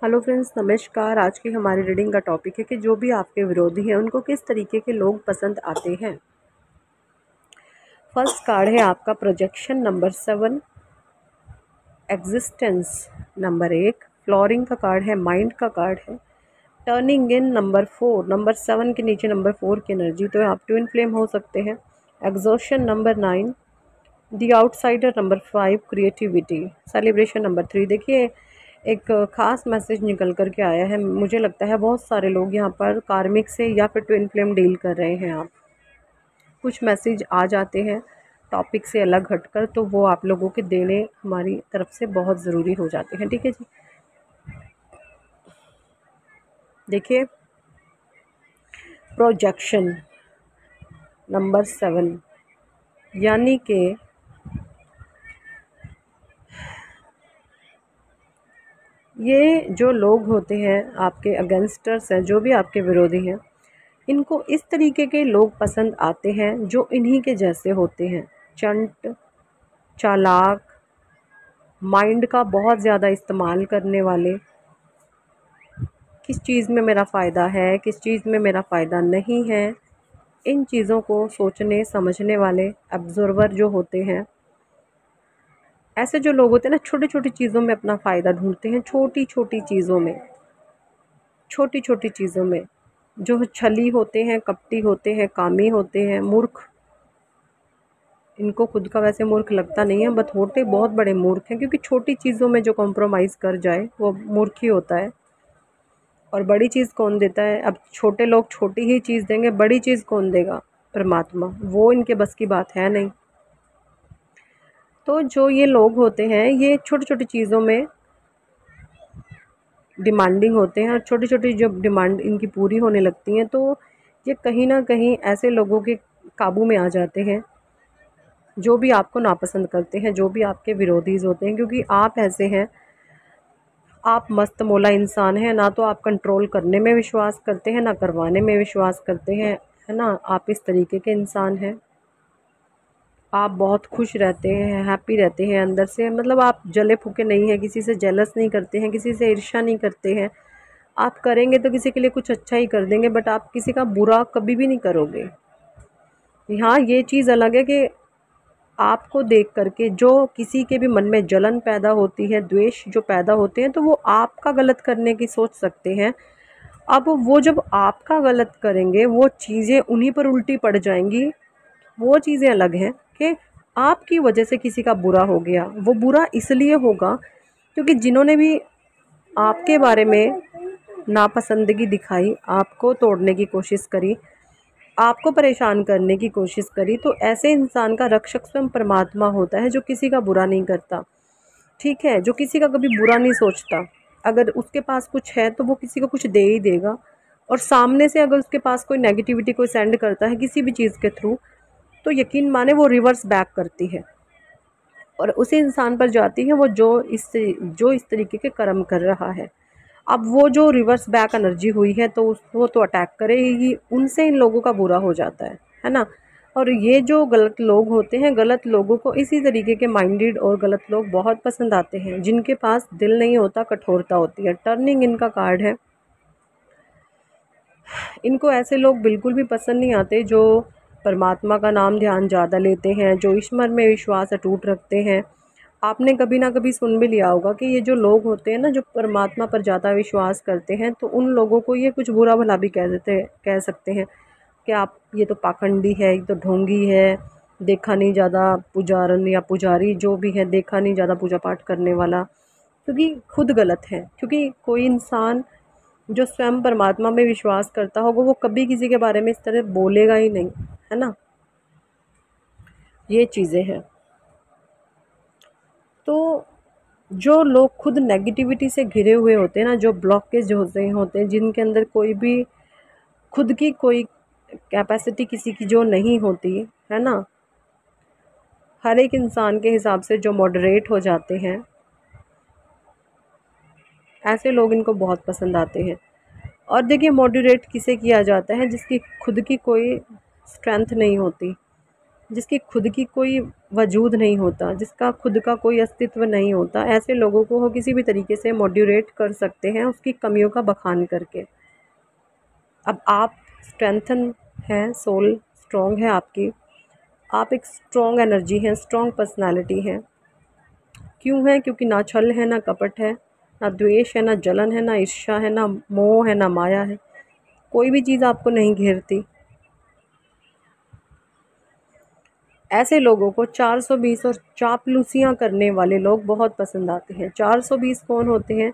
Hello friends, नमस्कार। आज की हमारी रीडिंग का टॉपिक है कि जो भी आपके विरोधी हैं उनको किस तरीके के लोग पसंद आते हैं। फर्स्ट कार्ड है आपका projection number 7, existence number 1, flooring का कार्ड है, माइंड का कार्ड है, टर्निंग इन नंबर 4, नंबर 7 के नीचे नंबर 4 की एनर्जी, तो आप ट्विन फ्लेम हो सकते हैं। Exhaustion number 9, the outsider number 5, creativity, celebration number 3। देखिए, एक ख़ास मैसेज निकल कर के आया है। मुझे लगता है बहुत सारे लोग यहाँ पर कार्मिक से या फिर ट्विन फ्लेम डील कर रहे हैं। आप कुछ मैसेज आ जाते हैं टॉपिक से अलग हटकर, तो वो आप लोगों के देने हमारी तरफ से बहुत ज़रूरी हो जाते हैं। ठीक है जी। देखिए, प्रोजेक्शन नंबर 7 यानी कि ये जो लोग होते हैं आपके अगेंस्टर्स हैं, जो भी आपके विरोधी हैं, इनको इस तरीके के लोग पसंद आते हैं जो इन्हीं के जैसे होते हैं। चंट, चालाक, माइंड का बहुत ज़्यादा इस्तेमाल करने वाले, किस चीज़ में मेरा फ़ायदा है, किस चीज़ में मेरा फ़ायदा नहीं है, इन चीज़ों को सोचने समझने वाले ऑब्जर्वर जो होते हैं। ऐसे जो लोग होते हैं ना, छोटी छोटी चीज़ों में अपना फ़ायदा ढूंढते हैं, छोटी छोटी चीज़ों में, छोटी छोटी चीज़ों में जो छली होते हैं, कपटी होते हैं, कामी होते हैं, मूर्ख। इनको खुद का वैसे मूर्ख लगता नहीं है, बट होते बहुत बड़े मूर्ख हैं, क्योंकि छोटी चीज़ों में जो कॉम्प्रोमाइज़ कर जाए वो मूर्ख ही होता है। और बड़ी चीज़ कौन देता है? अब छोटे लोग छोटी ही चीज़ देंगे, बड़ी चीज़ कौन देगा? परमात्मा। वो इनके बस की बात है नहीं। तो जो ये लोग होते हैं, ये छोटी छोटी चीज़ों में डिमांडिंग होते हैं, और छोटी छोटी जब डिमांड इनकी पूरी होने लगती हैं, तो ये कहीं ना कहीं ऐसे लोगों के काबू में आ जाते हैं जो भी आपको नापसंद करते हैं, जो भी आपके विरोधीज होते हैं। क्योंकि आप ऐसे हैं, आप मस्त मौला इंसान हैं, ना तो आप कंट्रोल करने में विश्वास करते हैं, ना करवाने में विश्वास करते हैं, है ना। आप इस तरीके के इंसान हैं। आप बहुत खुश रहते हैं, हैप्पी रहते हैं अंदर से, मतलब आप जले फूके नहीं हैं, किसी से जेलस नहीं करते हैं, किसी से ईर्ष्या नहीं करते हैं। आप करेंगे तो किसी के लिए कुछ अच्छा ही कर देंगे, बट आप किसी का बुरा कभी भी नहीं करोगे। हाँ, ये चीज़ अलग है कि आपको देख करके जो किसी के भी मन में जलन पैदा होती है, द्वेष जो पैदा होते हैं, तो वो आपका गलत करने की सोच सकते हैं। अब वो जब आपका गलत करेंगे, वो चीज़ें उन्हीं पर उल्टी पड़ जाएंगी। वो चीज़ें अलग हैं कि आपकी वजह से किसी का बुरा हो गया। वो बुरा इसलिए होगा क्योंकि जिन्होंने भी आपके बारे में नापसंदगी दिखाई, आपको तोड़ने की कोशिश करी, आपको परेशान करने की कोशिश करी, तो ऐसे इंसान का रक्षक स्वयं परमात्मा होता है, जो किसी का बुरा नहीं करता। ठीक है, जो किसी का कभी बुरा नहीं सोचता। अगर उसके पास कुछ है तो वो किसी को कुछ दे ही देगा, और सामने से अगर उसके पास कोई नेगेटिविटी कोई सेंड करता है किसी भी चीज़ के थ्रू, तो यकीन माने वो रिवर्स बैक करती है और उसी इंसान पर जाती है, वो जो इस तरीके के कर्म कर रहा है। अब वो जो रिवर्स बैक एनर्जी हुई है, तो वो तो अटैक करेगी, उनसे इन लोगों का बुरा हो जाता है ना। और ये जो गलत लोग होते हैं, गलत लोगों को इसी तरीके के माइंडेड और गलत लोग बहुत पसंद आते हैं, जिनके पास दिल नहीं होता, कठोरता होती है। टर्निंग इनका कार्ड है। इनको ऐसे लोग बिल्कुल भी पसंद नहीं आते जो परमात्मा का नाम ध्यान ज़्यादा लेते हैं, जो ईश्वर में विश्वास अटूट रखते हैं। आपने कभी ना कभी सुन भी लिया होगा कि ये जो लोग होते हैं ना, जो परमात्मा पर ज़्यादा विश्वास करते हैं, तो उन लोगों को ये कुछ बुरा भला भी कह सकते हैं कि आप, ये तो पाखंडी है, ये तो ढोंगी है, देखा नहीं ज़्यादा पुजारन या पुजारी जो भी है, देखा नहीं ज़्यादा पूजा पाठ करने वाला, क्योंकि खुद गलत है। क्योंकि कोई इंसान जो स्वयं परमात्मा में विश्वास करता होगा, वो कभी किसी के बारे में इस तरह बोलेगा ही नहीं, है ना। ये चीज़ें हैं। तो जो लोग खुद नेगेटिविटी से घिरे हुए होते हैं ना, जो ब्लॉकेज होते हैं, जिनके अंदर कोई भी खुद की कोई कैपेसिटी किसी की जो नहीं होती, है ना, हर एक इंसान के हिसाब से जो मॉडरेट हो जाते हैं, ऐसे लोग इनको बहुत पसंद आते हैं। और देखिए, मॉडरेट किसे किया जाता है? जिसकी खुद की कोई स्ट्रेंथ नहीं होती, जिसकी खुद की कोई वजूद नहीं होता, जिसका खुद का कोई अस्तित्व नहीं होता, ऐसे लोगों को वो किसी भी तरीके से मॉड्यूलेट कर सकते हैं उसकी कमियों का बखान करके। अब आप स्ट्रेंथन हैं, सोल स्ट्रॉन्ग है आपकी, आप एक स्ट्रॉन्ग एनर्जी हैं, स्ट्रॉन्ग पर्सनालिटी हैं। क्यों है? क्योंकि ना छल है, ना कपट है, ना द्वेष है, ना जलन है, ना ईर्ष्या है, ना मोह है, ना माया है। कोई भी चीज़ आपको नहीं घेरती। ऐसे लोगों को 420 और चापलूसियाँ करने वाले लोग बहुत पसंद आते हैं। 420 कौन होते हैं?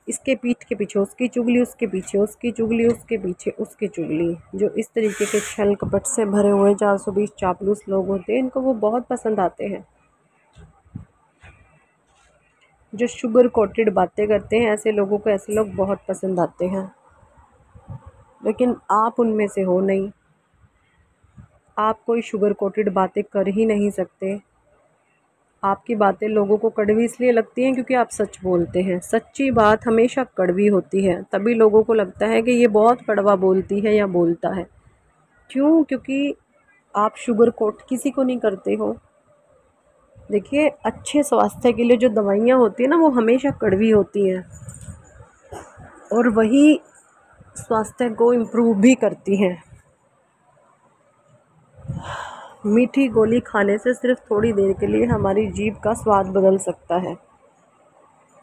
इसके पीठ के पीछे उसकी चुगली, उसके पीछे उसकी चुगली, उसके पीछे उसकी चुगली, जो इस तरीके के छल कपट से भरे हुए 420 चापलूस लोग होते हैं, इनको वो बहुत पसंद आते हैं। जो शुगर कोटेड बातें करते हैं, ऐसे लोगों को ऐसे लोग बहुत पसंद आते हैं। लेकिन आप उनमें से हो नहीं। आप कोई शुगर कोटेड बातें कर ही नहीं सकते। आपकी बातें लोगों को कड़वी इसलिए लगती हैं क्योंकि आप सच बोलते हैं। सच्ची बात हमेशा कड़वी होती है, तभी लोगों को लगता है कि ये बहुत कड़वा बोलती है या बोलता है। क्यों? क्योंकि आप शुगर कोट किसी को नहीं करते हो। देखिए, अच्छे स्वास्थ्य के लिए जो दवाइयाँ होती हैं ना, वो हमेशा कड़वी होती हैं और वही स्वास्थ्य को इम्प्रूव भी करती हैं। मीठी गोली खाने से सिर्फ थोड़ी देर के लिए हमारी जीभ का स्वाद बदल सकता है,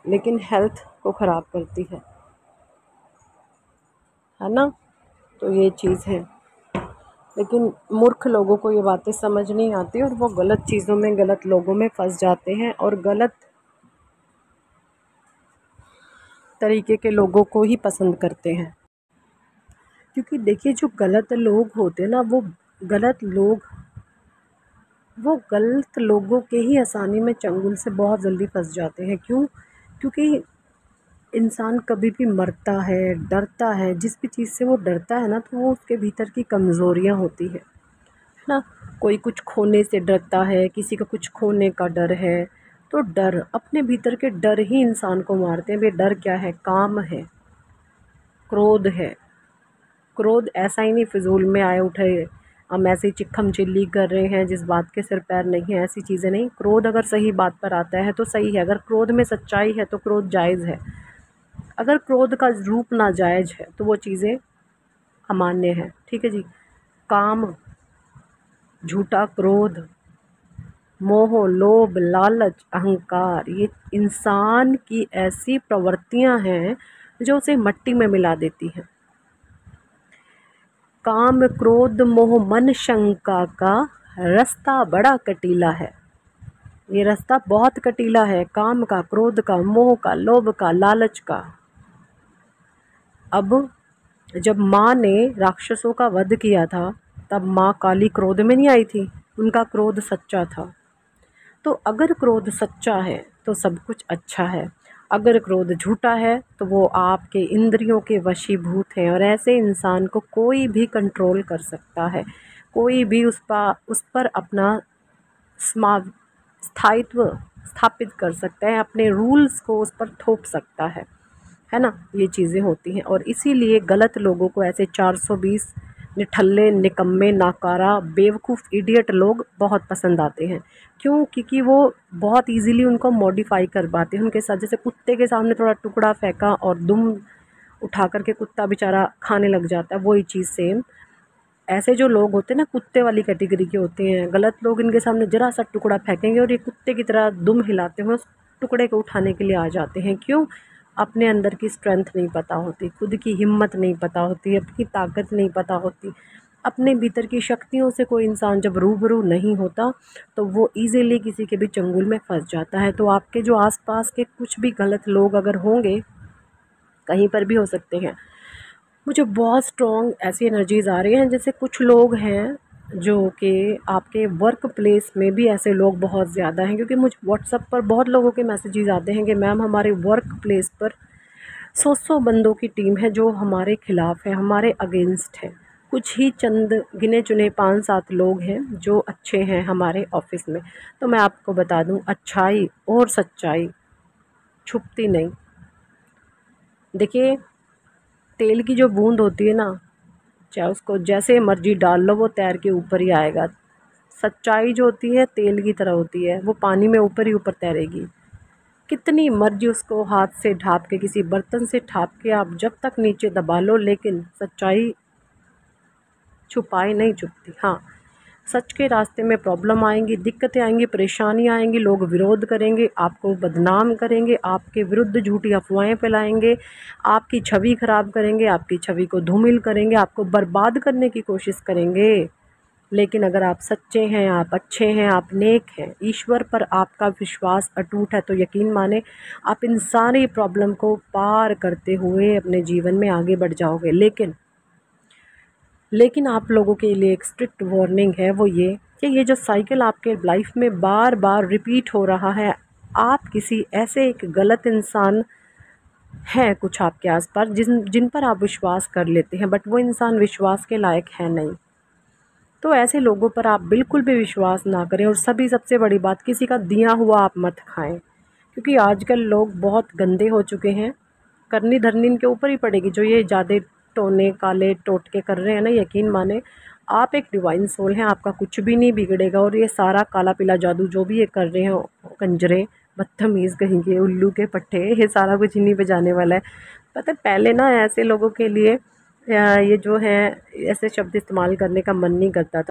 लेकिन हेल्थ को ख़राब करती है ना? तो ये चीज़ है। लेकिन मूर्ख लोगों को ये बातें समझ नहीं आती और वो गलत चीज़ों में, गलत लोगों में फंस जाते हैं और गलत तरीके के लोगों को ही पसंद करते हैं। क्योंकि देखिए, जो गलत लोग होते हैं ना, वो गलत लोगों के ही आसानी में चंगुल से बहुत जल्दी फंस जाते हैं। क्यों? क्योंकि इंसान कभी भी मरता है, डरता है, जिस भी चीज़ से वो डरता है ना, तो वो उसके भीतर की कमज़ोरियाँ होती है ना। कोई कुछ खोने से डरता है, किसी का कुछ खोने का डर है, तो डर, अपने भीतर के डर ही इंसान को मारते हैं। भाई डर क्या है? काम है, क्रोध है। क्रोध ऐसा ही नहीं फिजूल में आए उठे हम ऐसे ही चिक्कम चिल्ली कर रहे हैं जिस बात के सिर पैर नहीं है, ऐसी चीज़ें नहीं। क्रोध अगर सही बात पर आता है तो सही है, अगर क्रोध में सच्चाई है तो क्रोध जायज़ है। अगर क्रोध का रूप नाजायज़ है तो वो चीज़ें अमान्य है। ठीक है जी। काम, झूठा क्रोध, मोह, लोभ, लालच, अहंकार, ये इंसान की ऐसी प्रवृत्तियां हैं जो उसे मट्टी में मिला देती हैं। काम, क्रोध, मोह, मन, शंका का रास्ता बड़ा कटीला है। ये रास्ता बहुत कटीला है, काम का, क्रोध का, मोह का, लोभ का, लालच का। अब जब माँ ने राक्षसों का वध किया था, तब माँ काली क्रोध में नहीं आई थी, उनका क्रोध सच्चा था। तो अगर क्रोध सच्चा है तो सब कुछ अच्छा है, अगर क्रोध झूठा है तो वो आपके इंद्रियों के वशीभूत है और ऐसे इंसान को कोई भी कंट्रोल कर सकता है, कोई भी उस पर अपना स्थायित्व स्थापित कर सकता है, अपने रूल्स को उस पर थोप सकता है ना। ये चीज़ें होती हैं और इसीलिए गलत लोगों को ऐसे 420 निठल्ले, निकम्मे, नाकारा, बेवकूफ़, इडियट लोग बहुत पसंद आते हैं। क्यों? क्योंकि वो बहुत इजीली उनको मॉडिफाई कर पाते हैं। उनके साथ जैसे कुत्ते के सामने थोड़ा टुकड़ा फेंका और दुम उठा करके कुत्ता बेचारा खाने लग जाता है, वही चीज़ सेम। ऐसे जो लोग होते हैं ना, कुत्ते वाली कैटेगरी के होते हैं गलत लोग, इनके सामने ज़रा सा टुकड़ा फेंकेंगे और ये कुत्ते की तरह दुम हिलाते हुए उस टुकड़े को उठाने के लिए आ जाते हैं। क्यों? अपने अंदर की स्ट्रेंथ नहीं पता होती, खुद की हिम्मत नहीं पता होती, अपनी ताकत नहीं पता होती। अपने भीतर की शक्तियों से कोई इंसान जब रूबरू नहीं होता तो वो ईज़िली किसी के भी चंगुल में फंस जाता है। तो आपके जो आसपास के कुछ भी गलत लोग अगर होंगे, कहीं पर भी हो सकते हैं, मुझे बहुत स्ट्रॉन्ग ऐसी एनर्जीज़ आ रही हैं। जैसे कुछ लोग हैं जो कि आपके वर्क प्लेस में भी ऐसे लोग बहुत ज़्यादा हैं, क्योंकि मुझे व्हाट्सएप पर बहुत लोगों के मैसेजेस आते हैं कि मैम हमारे वर्क प्लेस पर 100 बंदों की टीम है जो हमारे खिलाफ़ है, हमारे अगेंस्ट है। कुछ ही चंद गिने चुने 5-7 लोग हैं जो अच्छे हैं हमारे ऑफिस में। तो मैं आपको बता दूं, अच्छाई और सच्चाई छुपती नहीं। देखिए, तेल की जो बूंद होती है ना, चाहे उसको जैसे मर्जी डाल लो, वो तैर के ऊपर ही आएगा। सच्चाई जो होती है तेल की तरह होती है, वो पानी में ऊपर ही ऊपर तैरेगी। कितनी मर्जी उसको हाथ से ढाँप के, किसी बर्तन से ढाँप के आप जब तक नीचे दबा लो, लेकिन सच्चाई छुपाई नहीं छुपती। हाँ, सच के रास्ते में प्रॉब्लम आएंगी, दिक्कतें आएंगी, परेशानी आएंगी, लोग विरोध करेंगे, आपको बदनाम करेंगे, आपके विरुद्ध झूठी अफवाहें फैलाएंगे, आपकी छवि खराब करेंगे, आपकी छवि को धूमिल करेंगे, आपको बर्बाद करने की कोशिश करेंगे। लेकिन अगर आप सच्चे हैं, आप अच्छे हैं, आप नेक हैं, ईश्वर पर आपका विश्वास अटूट है, तो यकीन माने आप इन सारी प्रॉब्लम को पार करते हुए अपने जीवन में आगे बढ़ जाओगे। लेकिन आप लोगों के लिए एक स्ट्रिक्ट वार्निंग है, वो ये कि ये जो साइकिल आपके लाइफ में बार बार रिपीट हो रहा है, आप किसी ऐसे एक गलत इंसान हैं कुछ आपके आसपास जिन पर आप विश्वास कर लेते हैं, बट वो इंसान विश्वास के लायक है नहीं। तो ऐसे लोगों पर आप बिल्कुल भी विश्वास ना करें। और सबसे बड़ी बात, किसी का दिया हुआ आप मत खाएं, क्योंकि आजकल लोग बहुत गंदे हो चुके हैं। करनी धरनी इनके ऊपर ही पड़ेगी, जो ये ज़्यादा टोने काले टोटके कर रहे हैं ना, यकीन माने आप एक डिवाइन सोल हैं, आपका कुछ भी नहीं बिगड़ेगा। और ये सारा काला पीला जादू जो भी ये कर रहे हैं, कंजरे बदतमीज़ कहीं के उल्लू के पट्टे, ये सारा कुछ इन्हीं पे जाने वाला है। पता है पहले ना ऐसे लोगों के लिए ये जो है ऐसे शब्द इस्तेमाल करने का मन नहीं करता था।